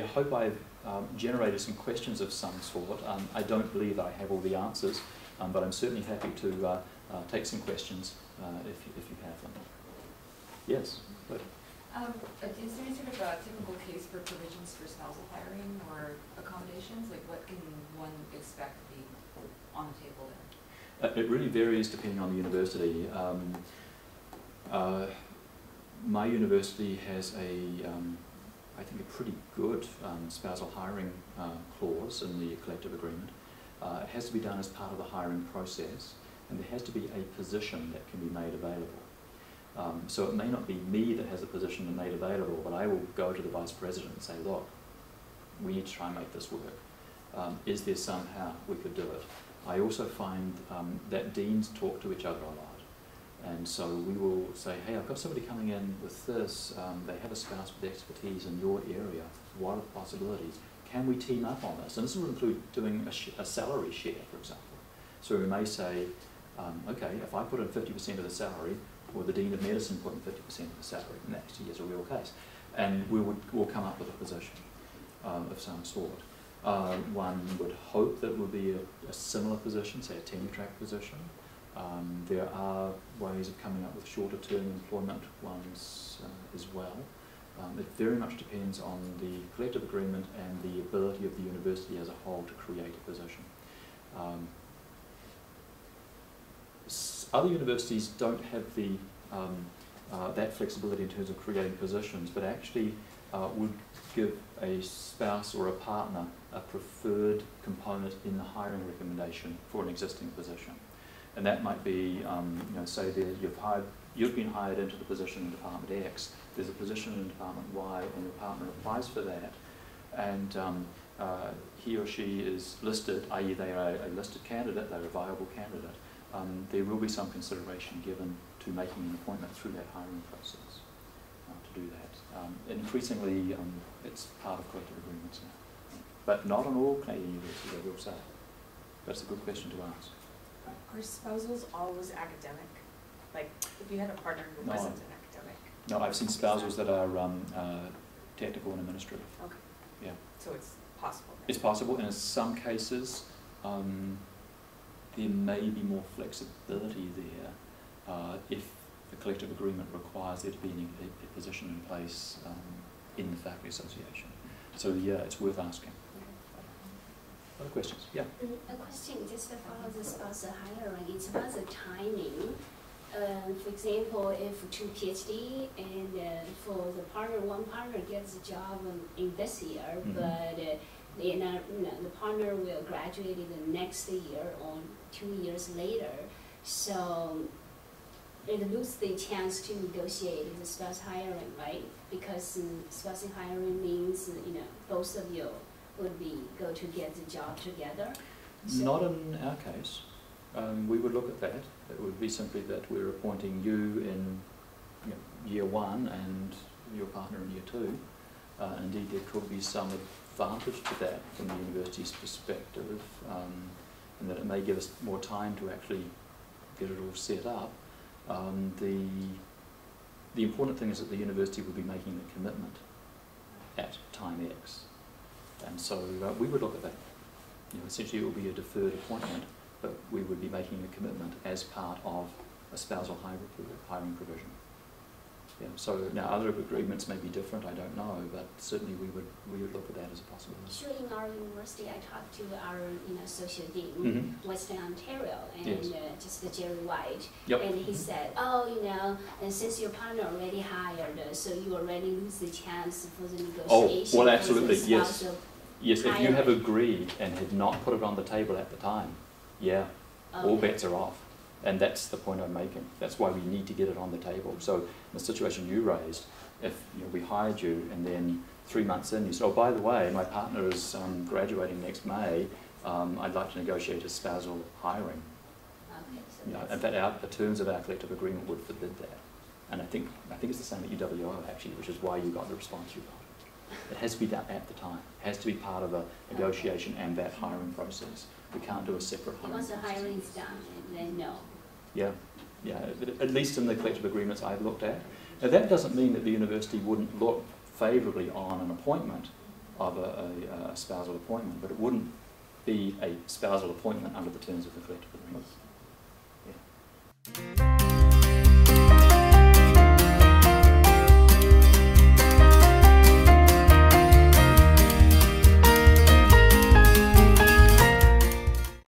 I hope I've generated some questions of some sort. I don't believe I have all the answers, but I'm certainly happy to take some questions if you have them. Yes? Good. Is there any sort of a typical case for provisions for spousal hiring or accommodations? Like what can one expect to be on the table there? It really varies depending on the university. My university has I think a pretty good spousal hiring clause in the collective agreement. It has to be done as part of the hiring process, and there has to be a position that can be made available. So it may not be me that has a position made available, but I will go to the vice president and say, look, we need to try and make this work. Is there somehow we could do it? I also find that deans talk to each other a lot. And so we will say, hey, I've got somebody coming in with this, they have a spouse with expertise in your area, what are the possibilities? Can we team up on this? And this will include doing a salary share, for example. So we may say, okay, if I put in 50% of the salary, or the Dean of Medicine put in 50% of the salary, and that actually is a real case. And we'll come up with a position of some sort. One would hope that it would be a similar position, say a tenure-track position. There are ways of coming up with shorter-term employment ones as well. It very much depends on the collective agreement and the ability of the university as a whole to create a position. Other universities don't have the that flexibility in terms of creating positions, but actually would give a spouse or a partner a preferred component in the hiring recommendation for an existing position. And that might be, say you've been hired into the position in Department X, there's a position in Department Y, and your partner applies for that, and he or she is listed, i.e. they are a listed candidate, they're a viable candidate. There will be some consideration given to making an appointment through that hiring process to do that. And increasingly, it's part of collective agreements now. But not on all Canadian universities, I will say. That's a good question to ask. Are spousals always academic? Like, if you had a partner who wasn't an academic? No, I've seen spousals that are technical and administrative. Okay. Yeah. So it's possible? It's possible, and in some cases, there may be more flexibility there if the collective agreement requires there to be a position in place in the faculty association. So yeah, it's worth asking. Other questions? Yeah. A question just to follow the spousal hiring. It's about the timing. For example, if 2 PhD and for the partner, one partner gets a job in this year, but the partner will graduate in the next year or 2 years later, so it loses the chance to negotiate the spouse hiring, right? Because spousal hiring means both of you would go to get the job together. So not in our case. We would look at that. It would be simply that we're appointing you in year 1 and your partner in year 2. Indeed, there could be some advantage to that from the university's perspective, and that it may give us more time to actually get it all set up. The important thing is that the university would be making the commitment at time X. And so we would look at that. Essentially it will be a deferred appointment, but we would be making a commitment as part of a spousal hiring provision. Yeah, so now other agreements may be different, I don't know, but certainly we would look at that as a possibility. Sure, in our university, I talked to our associate dean, Western Ontario, and just Jerry White, and he said, and since your partner already hired, so you already lose the chance for the negotiation. Oh, well, absolutely, yes. Yes, if you have hiring. agreed and had not put it on the table at the time, all bets are off. And that's the point I'm making. That's why we need to get it on the table. So in the situation you raised, if we hired you and then 3 months in you said, oh, by the way, my partner is graduating next May, I'd like to negotiate a spousal hiring. Okay, so In fact, the terms of our collective agreement would forbid that. And I think it's the same at UWO actually, which is why you got the response you got. It has to be done at the time. It has to be part of a negotiation and that hiring process. We can't do a separate hiring once the process. hiring is done, then no. Yeah, at least in the collective agreements I've looked at. Now that doesn't mean that the university wouldn't look favourably on an appointment of a spousal appointment, but it wouldn't be a spousal appointment under the terms of the collective agreement.